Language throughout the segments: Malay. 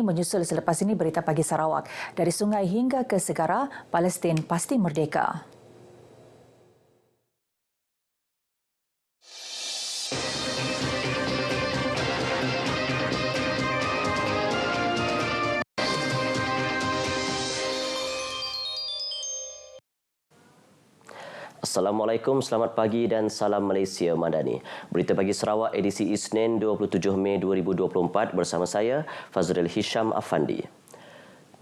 Menyusul selepas ini berita pagi Sarawak. Dari sungai hingga ke segara, Palestin pasti merdeka. Assalamualaikum, selamat pagi dan salam Malaysia Madani. Berita pagi Sarawak edisi Isnin 27 Mei 2024 bersama saya, Fazril Hisham Afandi.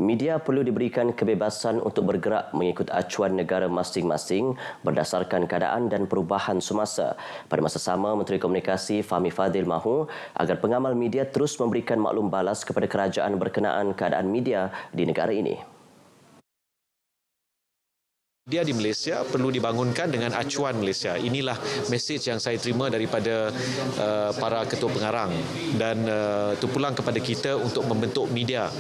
Media perlu diberikan kebebasan untuk bergerak mengikut acuan negara masing-masing berdasarkan keadaan dan perubahan semasa. Pada masa sama, Menteri Komunikasi Fahmi Fadzil mahu agar pengamal media terus memberikan maklum balas kepada kerajaan berkenaan keadaan media di negara ini. Media di Malaysia perlu dibangunkan dengan acuan Malaysia. Inilah mesej yang saya terima daripada para ketua pengarang dan itu pulang kepada kita untuk membentuk media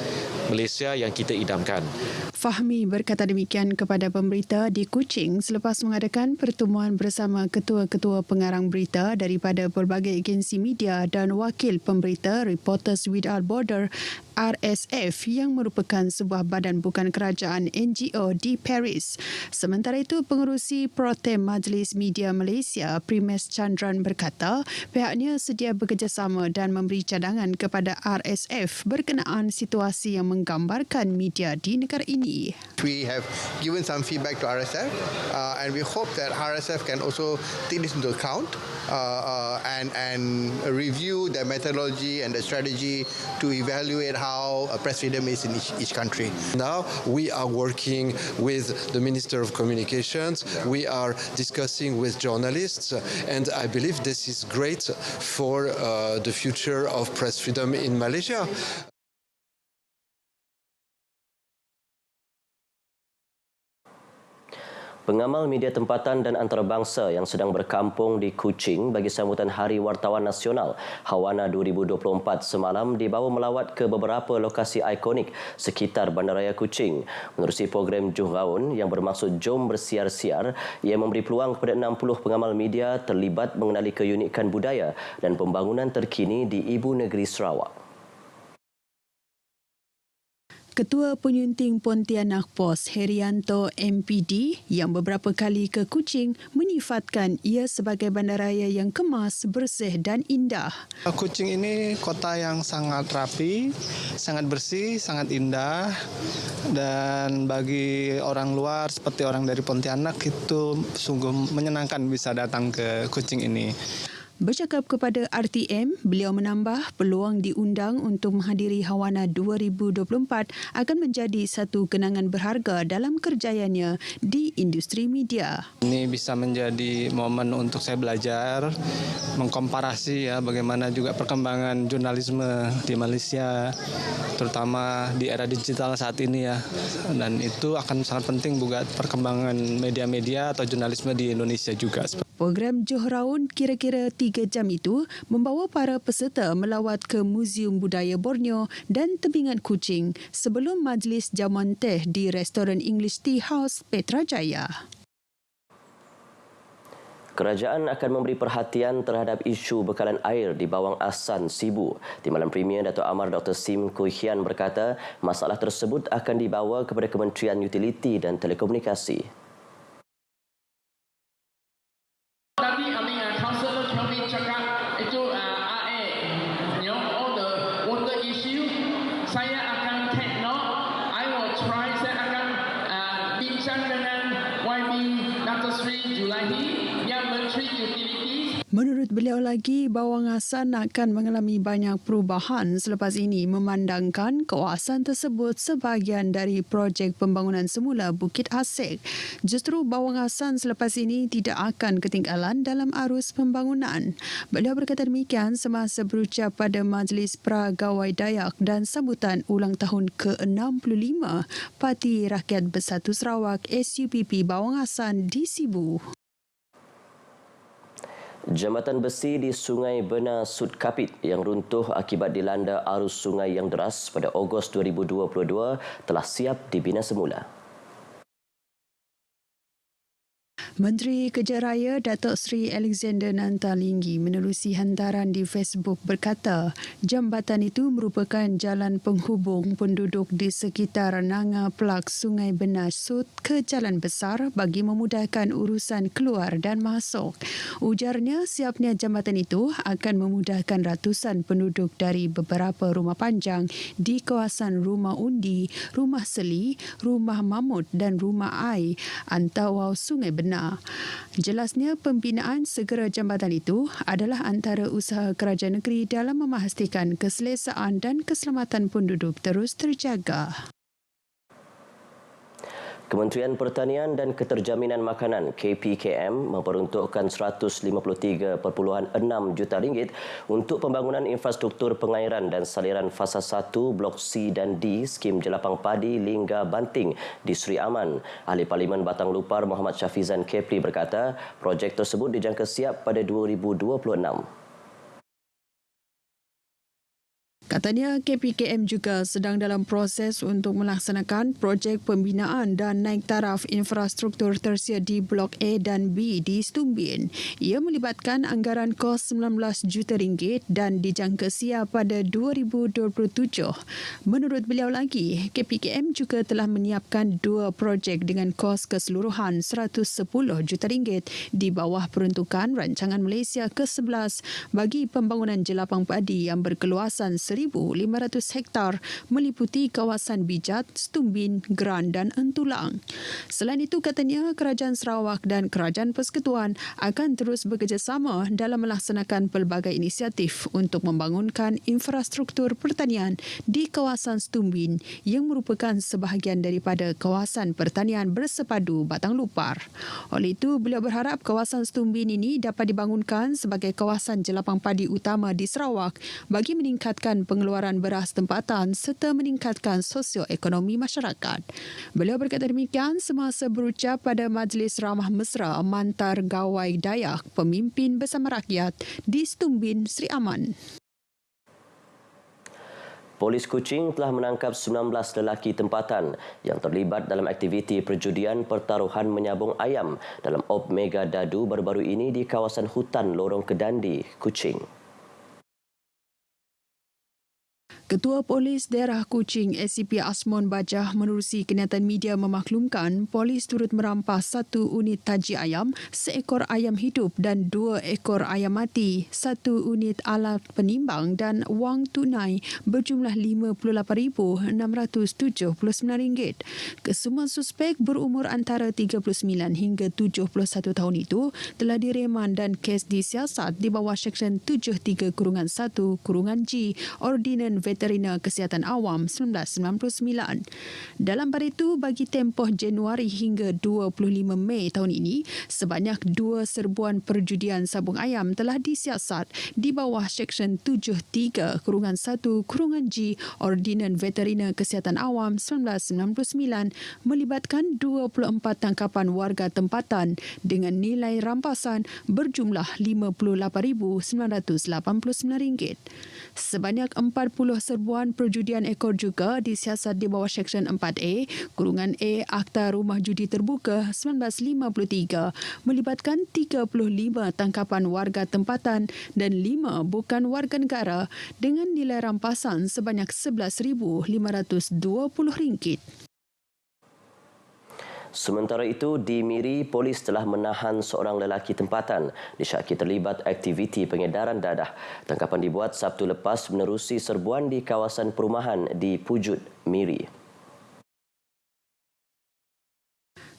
Malaysia yang kita idamkan. Fahmi berkata demikian kepada pemberita di Kuching selepas mengadakan pertemuan bersama ketua-ketua pengarang berita daripada pelbagai agensi media dan wakil pemberita Reporters Without Borders RSF yang merupakan sebuah badan bukan kerajaan NGO di Paris. Sementara itu, pengerusi Protem Majlis Media Malaysia, Primes Chandran berkata pihaknya sedia bekerjasama dan memberi cadangan kepada RSF berkenaan situasi yang menggambarkan media di negara ini. We have given some feedback to RSF and we hope that RSF can also take this into account and review the methodology and the strategy to evaluate how press freedom is in each country. Now we are working with the Minister of Communications, we are discussing with journalists, and I believe this is great for the future of press freedom in Malaysia. Pengamal media tempatan dan antarabangsa yang sedang berkampung di Kuching bagi sambutan Hari Wartawan Nasional Hawana 2024 semalam dibawa melawat ke beberapa lokasi ikonik sekitar Bandaraya Kuching. Menerusi program Juhraun yang bermaksud Jom Bersiar-siar, ia memberi peluang kepada 60 pengamal media terlibat mengenali keunikan budaya dan pembangunan terkini di Ibu Negeri Sarawak. Ketua Penyunting Pontianak POS Herianto MPD yang beberapa kali ke Kuching menyifatkan ia sebagai bandaraya yang kemas, bersih dan indah. Kuching ini kota yang sangat rapi, sangat bersih, sangat indah, dan bagi orang luar seperti orang dari Pontianak itu sungguh menyenangkan bisa datang ke Kuching ini. Bercakap kepada RTM, beliau menambah peluang diundang untuk menghadiri Hawana 2024 akan menjadi satu kenangan berharga dalam kerjayaannya di industri media. Ini bisa menjadi momen untuk saya belajar, mengkomparasi bagaimana juga perkembangan jurnalisme di Malaysia, terutama di era digital saat ini dan itu akan sangat penting buat perkembangan media-media atau jurnalisme di Indonesia juga. Program Juhraun kira-kira 3 jam itu membawa para peserta melawat ke Muzium Budaya Borneo dan tebingan Kuching sebelum majlis jamuan teh di restoran English Tea House Petrajaya. Kerajaan akan memberi perhatian terhadap isu bekalan air di Bawang Asan, Sibu. Timbalan Premier Dato' Amar Dr. Sim Kui Hian berkata masalah tersebut akan dibawa kepada Kementerian Utiliti dan Telekomunikasi. Saya akan take note. I will try. Saya akan bincang dengan YB Dr. Sri Julahi yang Menteri Utilities. Menurut beliau lagi, Bawang Asan akan mengalami banyak perubahan selepas ini memandangkan kawasan tersebut sebahagian dari projek pembangunan semula Bukit Asik. Justru Bawang Asan selepas ini tidak akan ketinggalan dalam arus pembangunan. Beliau berkata demikian semasa berucap pada Majlis Pragawai Dayak dan sambutan ulang tahun ke-65 Parti Rakyat Bersatu Sarawak SUPP Bawang Asan di Sibu. Jambatan besi di Sungai Bena Sud Kapit yang runtuh akibat dilanda arus sungai yang deras pada Ogos 2022 telah siap dibina semula. Menteri Kerja Raya Datuk Seri Alexander Nantalinggi menerusi hantaran di Facebook berkata, jambatan itu merupakan jalan penghubung penduduk di sekitar Nanga Plak Sungai Benar Sud ke Jalan Besar bagi memudahkan urusan keluar dan masuk. Ujarnya, siapnya jambatan itu akan memudahkan ratusan penduduk dari beberapa rumah panjang di kawasan Rumah Undi, Rumah Seli, Rumah Mamut dan Rumah Ai antawau Sungai Benar. Jelasnya, pembinaan segera jambatan itu adalah antara usaha kerajaan negeri dalam memastikan keselesaan dan keselamatan penduduk terus terjaga. Kementerian Pertanian dan Keterjaminan Makanan KPKM memperuntukkan RM153.6 juta untuk pembangunan infrastruktur pengairan dan saliran fasa 1 Blok C dan D skim Jelapang Padi Lingga Banting di Sri Aman. Ahli Parlimen Batang Lupar Muhammad Syafizan Kepri berkata, projek tersebut dijangka siap pada 2026. Katanya, KPKM juga sedang dalam proses untuk melaksanakan projek pembinaan dan naik taraf infrastruktur tersier di Blok A dan B di Stumbin. Ia melibatkan anggaran kos RM19 juta dan dijangka siap pada 2027. Menurut beliau lagi, KPKM juga telah menyiapkan 2 projek dengan kos keseluruhan RM110 juta di bawah peruntukan Rancangan Malaysia ke-11 bagi pembangunan jelapang padi yang berkeluasan 1,500 hektar meliputi kawasan Bijat, Stumbin, Gran dan Entulang. Selain itu, katanya Kerajaan Sarawak dan Kerajaan Persekutuan akan terus bekerjasama dalam melaksanakan pelbagai inisiatif untuk membangunkan infrastruktur pertanian di kawasan Stumbin yang merupakan sebahagian daripada kawasan pertanian bersepadu Batang Lupar. Oleh itu, beliau berharap kawasan Stumbin ini dapat dibangunkan sebagai kawasan jelapang padi utama di Sarawak bagi meningkatkan pengeluaran beras tempatan serta meningkatkan sosioekonomi masyarakat. Beliau berkata demikian semasa berucap pada Majlis Ramah Mesra Mantar Gawai Dayak Pemimpin Bersama Rakyat di Stumbin, Sri Aman. Polis Kuching telah menangkap 19 lelaki tempatan yang terlibat dalam aktiviti perjudian pertaruhan menyabung ayam dalam Op Mega Dadu baru-baru ini di kawasan hutan Lorong Kedandi, Kuching. Ketua Polis Daerah Kuching SCP Asmon Bajah menerusi kenyataan media memaklumkan polis turut merampas 1 unit taji ayam, 1 ekor ayam hidup dan 2 ekor ayam mati, 1 unit alat penimbang dan wang tunai berjumlah RM58,679. Kesemua suspek berumur antara 39 hingga 71 tahun itu telah direman dan kes disiasat di bawah Seksyen 73-1-G Ordinan Veterina Kesihatan Awam 1999. Dalam pada itu, bagi tempoh Januari hingga 25 Mei tahun ini, sebanyak 2 serbuan perjudian sabung ayam telah disiasat di bawah Seksyen 73-1-G Ordinan Veterina Kesihatan Awam 1999 melibatkan 24 tangkapan warga tempatan dengan nilai rampasan berjumlah RM58,989. Sebanyak 40 serbuan perjudian ekor juga disiasat di bawah Seksyen 4A, A Akta Rumah Judi Terbuka 1953 melibatkan 35 tangkapan warga tempatan dan 5 bukan warga negara dengan nilai rampasan sebanyak RM11,520. Sementara itu, di Miri, polis telah menahan seorang lelaki tempatan disyaki terlibat aktiviti pengedaran dadah. Tangkapan dibuat Sabtu lepas menerusi serbuan di kawasan perumahan di Pujut, Miri.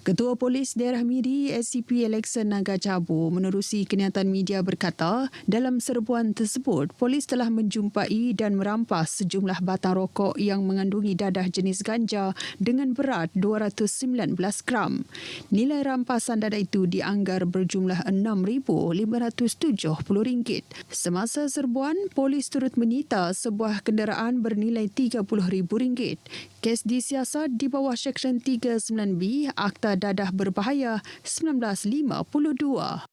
Ketua Polis Daerah Miri SCP Alexan Naga Cabu menerusi kenyataan media berkata, dalam serbuan tersebut, polis telah menjumpai dan merampas sejumlah batang rokok yang mengandungi dadah jenis ganja dengan berat 219 gram. Nilai rampasan dadah itu dianggar berjumlah RM6,570. Semasa serbuan, polis turut menyita sebuah kenderaan bernilai RM30,000. Kes disiasat di bawah Seksyen 39B Akta Dadah Berbahaya 1952.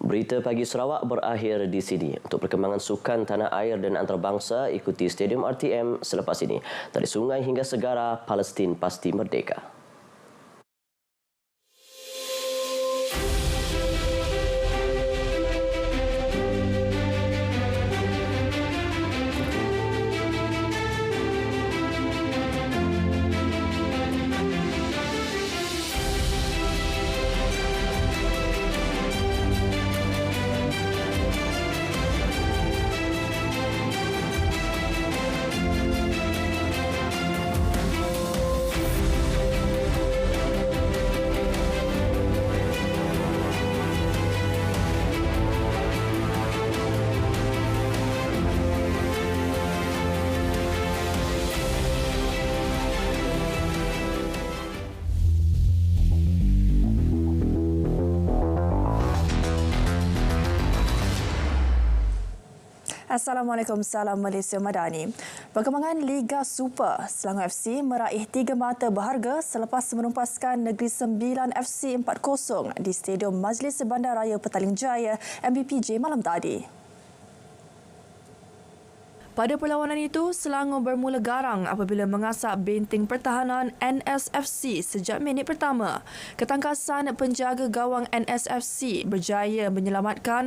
Berita Pagi Sarawak berakhir di sini. Untuk perkembangan sukan tanah air dan antarabangsa, ikuti Stadium RTM selepas ini. Dari sungai hingga segara, Palestin pasti merdeka. Assalamualaikum, salam Malaysia Madani. Perkembangan Liga Super, Selangor FC meraih 3 mata berharga selepas menumpaskan Negeri Sembilan FC 4-0 di Stadium Majlis Bandaraya Petaling Jaya, MBPJ malam tadi. Pada perlawanan itu, Selangor bermula garang apabila mengasak benteng pertahanan NSFC sejak minit pertama. Ketangkasan penjaga gawang NSFC berjaya menyelamatkan